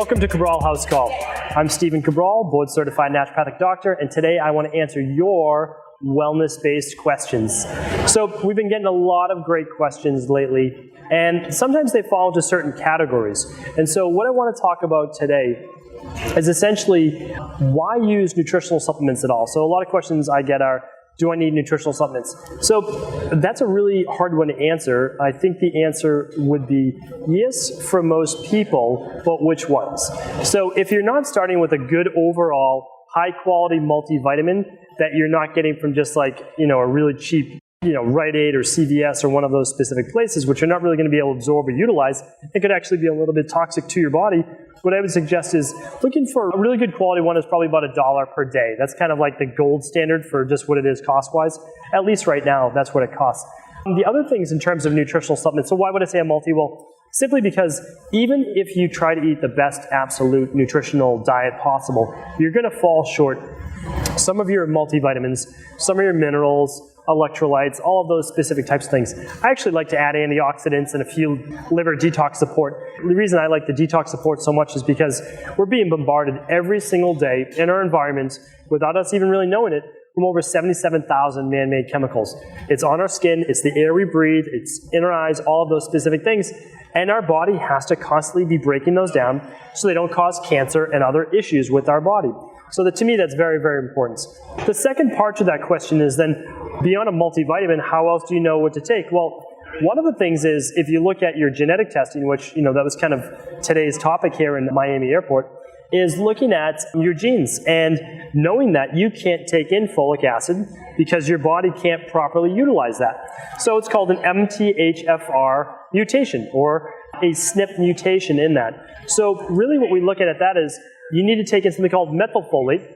Welcome to Cabral House Call. I'm Stephen Cabral, board-certified naturopathic doctor, and today I want to answer your wellness-based questions. So we've been getting a lot of great questions lately, and sometimes they fall into certain categories. And so what I want to talk about today is essentially why use nutritional supplements at all. So a lot of questions I get are, do I need nutritional supplements? So that's a really hard one to answer. I think the answer would be yes for most people, but which ones? So if you're not starting with a good overall high quality multivitamin that you're not getting from just like, a really cheap, Rite Aid or CVS or one of those specific places, which you're not really going to be able to absorb or utilize, it could actually be a little bit toxic to your body. What I would suggest is looking for a really good quality one is probably about $1 per day. That's kind of like the gold standard for just what it is cost-wise. At least right now, that's what it costs. The other things in terms of nutritional supplements, so why would I say a multi? Well, simply because even if you try to eat the best absolute nutritional diet possible, you're going to fall short. Some of your multivitamins, some of your minerals, electrolytes, all of those specific types of things. I actually like to add antioxidants and a few liver detox support. The reason I like the detox support so much is because we're being bombarded every single day in our environment without us even really knowing it from over 77,000 man-made chemicals. It's on our skin, it's the air we breathe, it's in our eyes, all of those specific things. And our body has to constantly be breaking those down so they don't cause cancer and other issues with our body. So to me, that's very, very important. The second part to that question is then, beyond a multivitamin, how else do you know what to take? Well, one of the things is, if you look at your genetic testing, which, that was kind of today's topic here in Miami Airport, is looking at your genes and knowing that you can't take in folic acid because your body can't properly utilize that. So it's called an MTHFR mutation or a SNP mutation in that. So really what we look at that is you need to take in something called methylfolate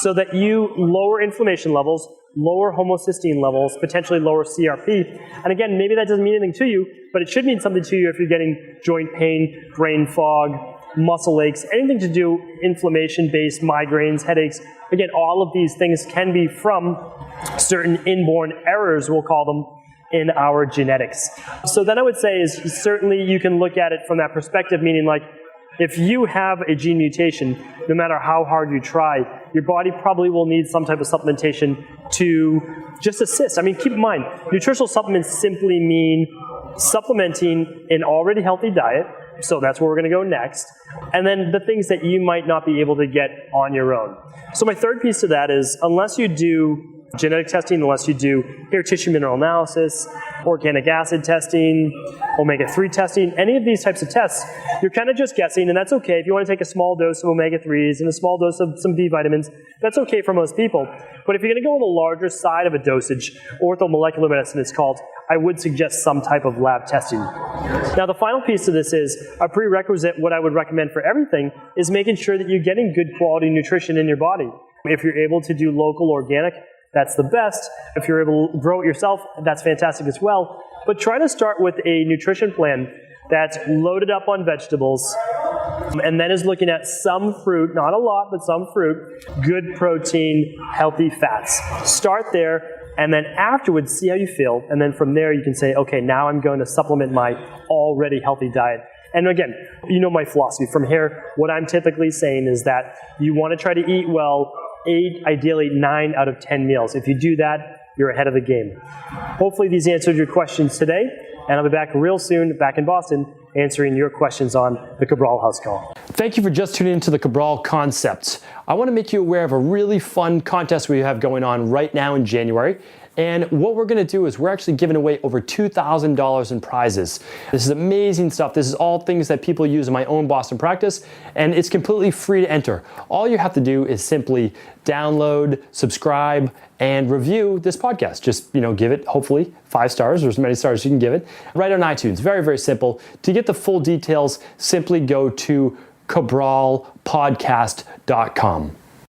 so that you lower inflammation levels, lower homocysteine levels, potentially lower CRP. And again, maybe that doesn't mean anything to you, but it should mean something to you if you're getting joint pain, brain fog, muscle aches, anything to do inflammation-based migraines, headaches. Again, all of these things can be from certain inborn errors, we'll call them, in our genetics. So then I would say is certainly you can look at it from that perspective, meaning like if you have a gene mutation, no matter how hard you try, your body probably will need some type of supplementation to just assist. I mean, keep in mind, nutritional supplements simply mean supplementing an already healthy diet. So that's where we're going to go next. And then the things that you might not be able to get on your own. So my third piece to that is, unless you do genetic testing, unless you do hair tissue mineral analysis, organic acid testing, omega-3 testing, any of these types of tests, you're kind of just guessing, and that's okay. If you want to take a small dose of omega-3s and a small dose of some B vitamins, that's okay for most people. But if you're going to go on the larger side of a dosage, orthomolecular medicine it's called, I would suggest some type of lab testing. Now the final piece of this is a prerequisite, what I would recommend for everything is making sure that you're getting good quality nutrition in your body. If you're able to do local organic, that's the best. If you're able to grow it yourself, that's fantastic as well. But try to start with a nutrition plan that's loaded up on vegetables and then is looking at some fruit, not a lot, but some fruit, good protein, healthy fats. Start there, and then afterwards, see how you feel. And then from there, you can say, okay, now I'm going to supplement my already healthy diet. And again, you know my philosophy. From here, what I'm typically saying is that you want to try to eat well, 8, ideally 9 out of 10 meals. If you do that, you're ahead of the game. Hopefully these answered your questions today, and I'll be back real soon, back in Boston, answering your questions on the Cabral House Call. Thank you for just tuning into the Cabral Concepts. I want to make you aware of a really fun contest we have going on right now in January. And what we're going to do is we're actually giving away over $2,000 in prizes. This is amazing stuff. This is all things that people use in my own Boston practice, and it's completely free to enter. All you have to do is simply download, subscribe, and review this podcast. Just, give it, hopefully, 5 stars or as many stars as you can give it. Right on iTunes. Very, very simple. To get the full details, simply go to cabralpodcast.com.